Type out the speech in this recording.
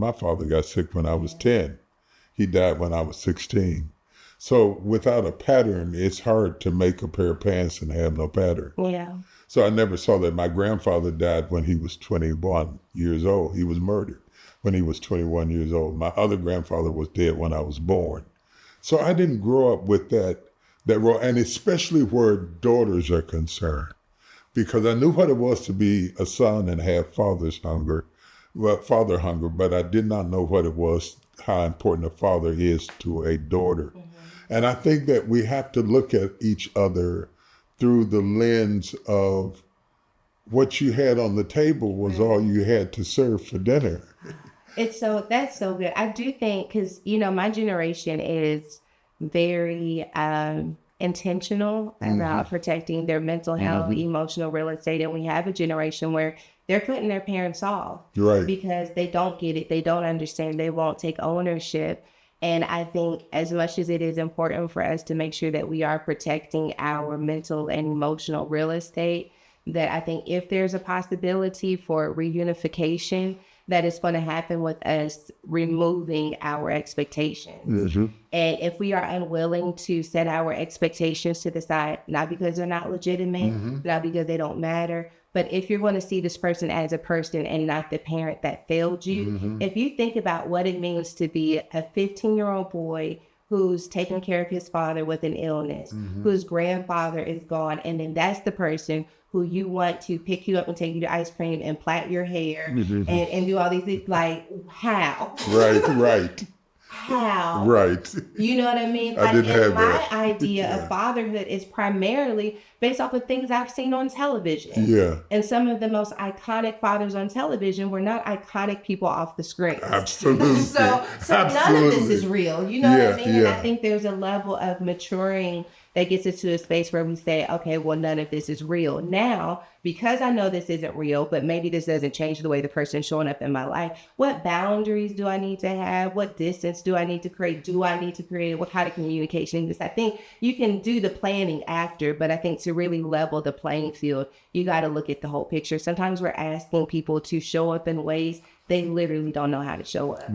My father got sick when I was 10. He died when I was 16. So without a pattern, it's hard to make a pair of pants and have no pattern. Yeah. So I never saw that. My grandfather died when he was 21 years old. He was murdered when he was 21 years old. My other grandfather was dead when I was born. So I didn't grow up with that role, and especially where daughters are concerned, because I knew what it was to be a son and have father hunger, but I did not know what it was, how important a father is to a daughter. Mm-hmm. And I think that we have to look at each other through the lens of what you had on the table was all you had to serve for dinner. That's so good. I do think, because, my generation is very intentional about protecting their mental health, emotional real estate. And we have a generation where they're cutting their parents off. Right. Because they don't get it. They don't understand. They won't take ownership. And I think as much as it is important for us to make sure that we are protecting our mental and emotional real estate, that I think if there's a possibility for reunification, that is going to happen with us removing our expectations. Mm-hmm. And if we are unwilling to set our expectations to the side, not because they're not legitimate, not because they don't matter, but if you're going to see this person as a person and not the parent that failed you, if you think about what it means to be a 15-year-old boy who's taking care of his father with an illness, whose grandfather is gone, and then that's the person who you want to pick you up and take you to ice cream and plait your hair and do all these things, like, how? Right. How? Right. You know what I mean? I didn't have my that. idea of fatherhood is primarily based off of things I've seen on television. Yeah. And some of the most iconic fathers on television were not iconic people off the screen. Absolutely. So none of this is real. You know what I mean? Yeah. And I think there's a level of maturing that gets us to a space where we say, okay, well, none of this is real. Now, because I know this isn't real, but maybe this doesn't change the way the person's showing up in my life, what boundaries do I need to have? What distance do I need to create? Do I need to create? What kind of communication? Because I think you can do the planning after, but I think to really level the playing field, you got to look at the whole picture. Sometimes we're asking people to show up in ways they literally don't know how to show up.